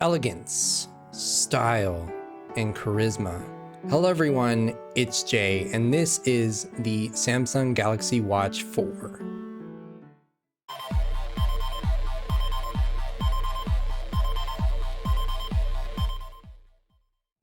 Elegance, style, and charisma. Hello everyone, it's Jay, and this is the Samsung Galaxy Watch 4.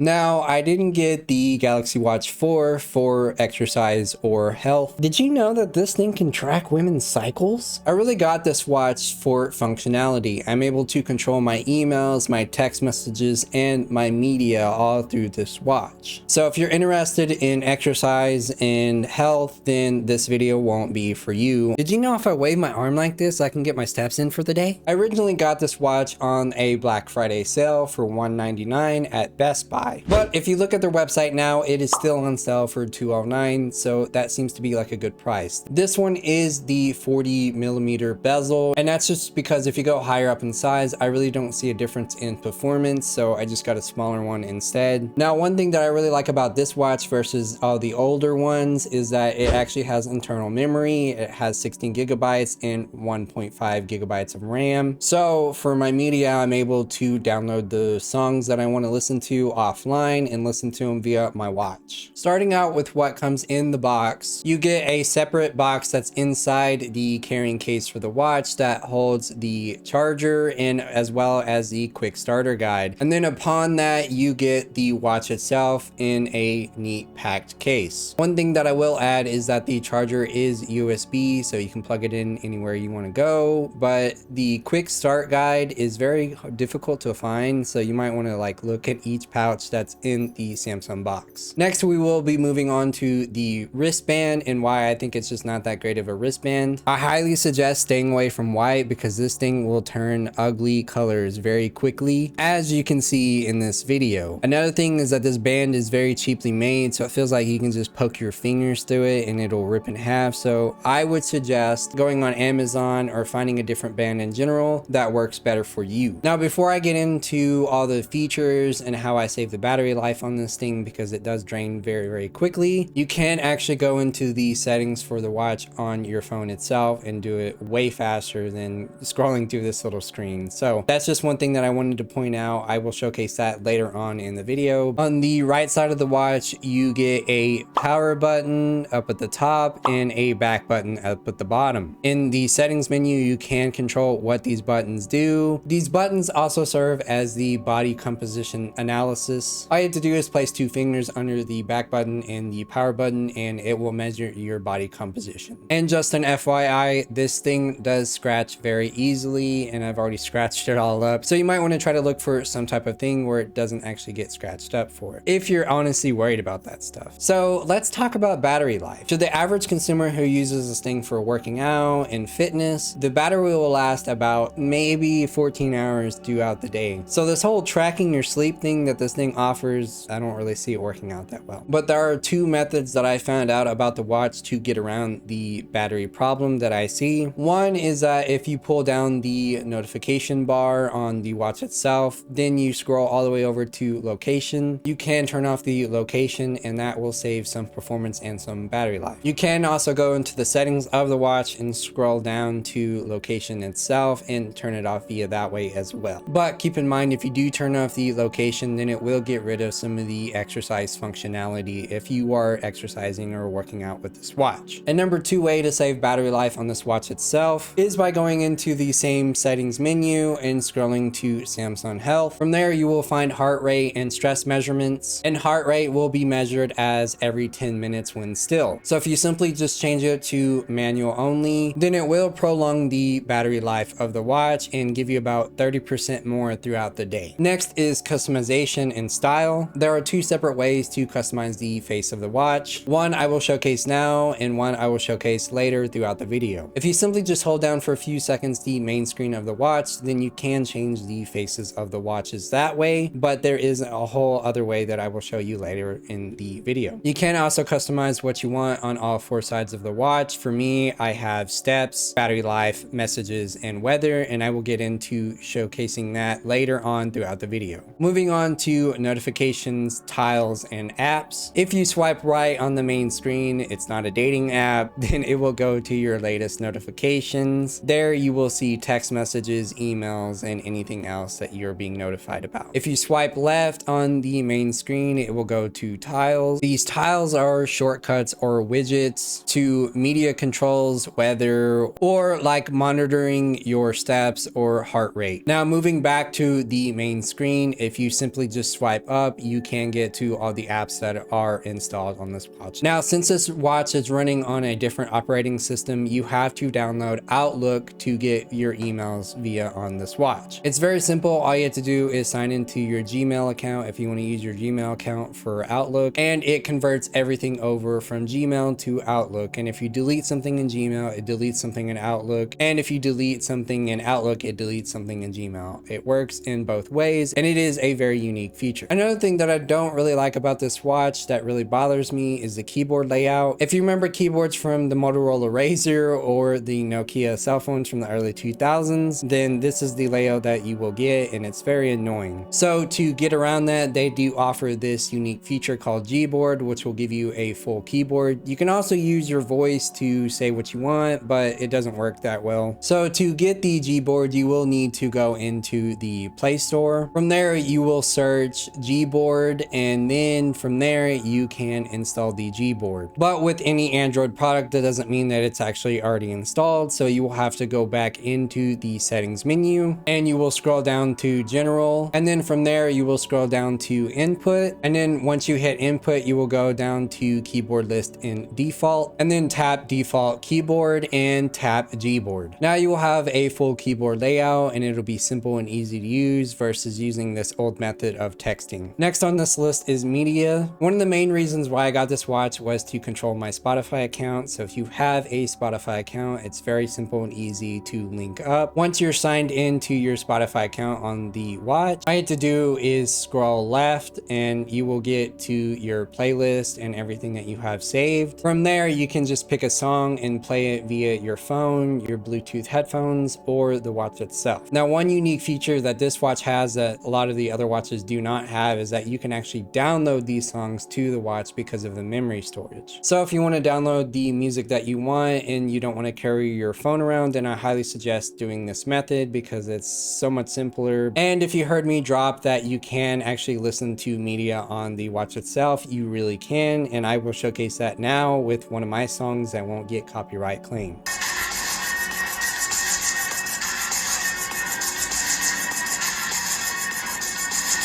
Now, I didn't get the Galaxy Watch 4 for exercise or health. Did you know that this thing can track women's cycles? I really got this watch for functionality. I'm able to control my emails, my text messages, and my media all through this watch. So if you're interested in exercise and health, then this video won't be for you. Did you know if I wave my arm like this, I can get my steps in for the day? I originally got this watch on a Black Friday sale for $199 at Best Buy. But if you look at their website now, it is still on sale for $209, so that seems to be like a good price. This one is the 40mm bezel, and that's just because if you go higher up in size, I really don't see a difference in performance, so I just got a smaller one instead. Now, one thing that I really like about this watch versus all the older ones is that it actually has internal memory. It has 16 gigabytes and 1.5 gigabytes of RAM. So for my media, I'm able to download the songs that I want to listen to offline and listen to them via my watch. Starting out with what comes in the box, you get a separate box that's inside the carrying case for the watch that holds the charger and as well as the quick starter guide. And then upon that, you get the watch itself in a neat packed case. One thing that I will add is that the charger is USB, so you can plug it in anywhere you want to go, but the quick start guide is very difficult to find, so you might want to like look at each pouch that's in the Samsung box. Next, we will be moving on to the wristband and why I think it's just not that great of a wristband. I highly suggest staying away from white because this thing will turn ugly colors very quickly, as you can see in this video. Another thing is that this band is very cheaply made, so it feels like you can just poke your fingers through it and it'll rip in half. So I would suggest going on Amazon or finding a different band in general that works better for you. Now, before I get into all the features and how I save the battery life on this thing, because it does drain very quickly, you can actually go into the settings for the watch on your phone itself and do it way faster than scrolling through this little screen. So that's just one thing that I wanted to point out. I will showcase that later on in the video. On the right side of the watch, you get a power button up at the top and a back button up at the bottom. In the settings menu, you can control what these buttons do. These buttons also serve as the body composition analysis. All you have to do is place two fingers under the back button and the power button and it will measure your body composition. And just an FYI, this thing does scratch very easily and I've already scratched it all up. So you might want to try to look for some type of thing where it doesn't actually get scratched up for it, if you're honestly worried about that stuff. So let's talk about battery life. To the average consumer who uses this thing for working out and fitness, the battery will last about maybe 14 hours throughout the day. So this whole tracking your sleep thing that this thing offers, I don't really see it working out that well. But there are two methods that I found out about the watch to get around the battery problem that I see. One is that if you pull down the notification bar on the watch itself, then you scroll all the way over to location, you can turn off the location and that will save some performance and some battery life. You can also go into the settings of the watch and scroll down to location itself and turn it off via that way as well. But keep in mind, if you do turn off the location, then it will get rid of some of the exercise functionality if you are exercising or working out with this watch. And number two way to save battery life on this watch itself is by going into the same settings menu and scrolling to Samsung Health. From there, you will find heart rate and stress measurements, and heart rate will be measured as every 10 minutes when still. So if you simply just change it to manual only, then it will prolong the battery life of the watch and give you about 30% more throughout the day. Next is customization and style. There are two separate ways to customize the face of the watch. One I will showcase now and one I will showcase later throughout the video. If you simply just hold down for a few seconds the main screen of the watch, then you can change the faces of the watches that way, but there is a whole other way that I will show you later in the video. You can also customize what you want on all four sides of the watch. For me, I have steps, battery life, messages, and weather, and I will get into showcasing that later on throughout the video. Moving on to notifications, tiles, and apps. If you swipe right on the main screen, it's not a dating app, then it will go to your latest notifications. There you will see text messages, emails, and anything else that you're being notified about. If you swipe left on the main screen, it will go to tiles. These tiles are shortcuts or widgets to media controls, weather, or like monitoring your steps or heart rate. Now moving back to the main screen, if you simply just swipe up, you can get to all the apps that are installed on this watch. Now, since this watch is running on a different operating system, you have to download Outlook to get your emails via on this watch. It's very simple. All you have to do is sign into your Gmail account if you want to use your Gmail account for Outlook, and it converts everything over from Gmail to Outlook. And if you delete something in Gmail, it deletes something in Outlook. And if you delete something in Outlook, it deletes something in Gmail. It works in both ways, and it is a very unique feature. Another thing that I don't really like about this watch that really bothers me is the keyboard layout. If you remember keyboards from the Motorola Razr or the Nokia cell phones from the early 2000s, then this is the layout that you will get, and it's very annoying. So to get around that, they do offer this unique feature called Gboard, which will give you a full keyboard. You can also use your voice to say what you want, but it doesn't work that well. So to get the Gboard, you will need to go into the Play Store. From there, you will search Gboard, and then from there, you can install the Gboard. But with any Android product, that doesn't mean that it's actually already installed. So you will have to go back into the settings menu, and you will scroll down to General, and then from there, you will scroll down to Input. And then once you hit Input, you will go down to Keyboard List in Default, and then tap Default Keyboard and tap Gboard. Now you will have a full keyboard layout, and it'll be simple and easy to use versus using this old method of texting. Next on this list is media. One of the main reasons why I got this watch was to control my Spotify account. So if you have a Spotify account, it's very simple and easy to link up. Once you're signed into your Spotify account on the watch, all you have to do is scroll left, and you will get to your playlist and everything that you have saved. From there, you can just pick a song and play it via your phone, your Bluetooth headphones, or the watch itself. Now, one unique feature that this watch has that a lot of the other watches do not have is that you can actually download these songs to the watch because of the memory storage. So if you want to download the music that you want and you don't want to carry your phone around, then I highly suggest doing this method because it's so much simpler. And if you heard me drop that you can actually listen to media on the watch itself, you really can, and I will showcase that now with one of my songs that won't get copyright claimed.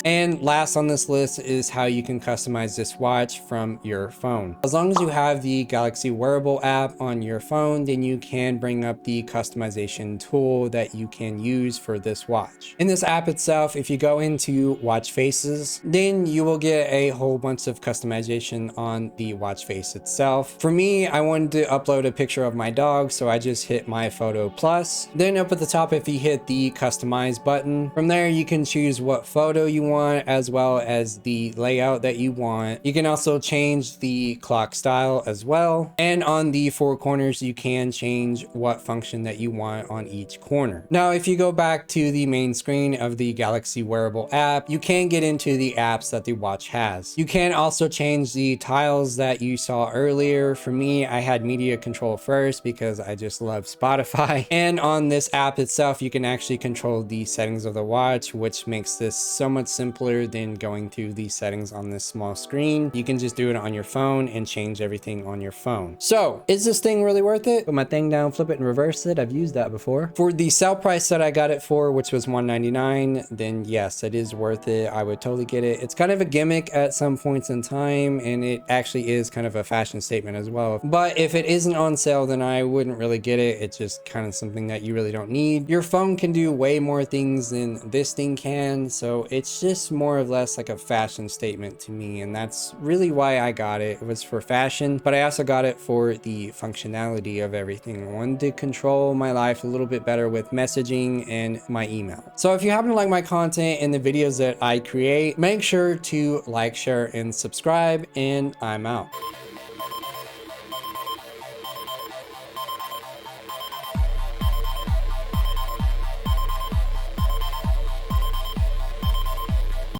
And last on this list is how you can customize this watch from your phone. As long as you have the Galaxy Wearable app on your phone, then you can bring up the customization tool that you can use for this watch. In this app itself, if you go into watch faces, then you will get a whole bunch of customization on the watch face itself. For me, I wanted to upload a picture of my dog, so I just hit my photo plus. Then up at the top, if you hit the customize button, from there you can choose what photo you want, as well as the layout that you want. You can also change the clock style as well. And on the four corners, you can change what function that you want on each corner. Now, if you go back to the main screen of the Galaxy Wearable app, you can get into the apps that the watch has. You can also change the tiles that you saw earlier. For me, I had media control first because I just love Spotify. And on this app itself, you can actually control the settings of the watch, which makes this so much simpler than going through these settings on this small screen. You can just do it on your phone and change everything on your phone. So is this thing really worth it? Put my thing down, flip it, and reverse it. I've used that before. For the sale price that I got it for, which was $199, then yes, it is worth it. I would totally get it. It's kind of a gimmick at some points in time, and it actually is kind of a fashion statement as well. But if it isn't on sale, then I wouldn't really get it. It's just kind of something that you really don't need. Your phone can do way more things than this thing can, so it's just more or less like a fashion statement to me, and that's really why I got it. It was for fashion, but I also got it for the functionality of everything. I wanted to control my life a little bit better with messaging and my email. So if you happen to like my content and the videos that I create, make sure to like, share, and subscribe, and I'm out.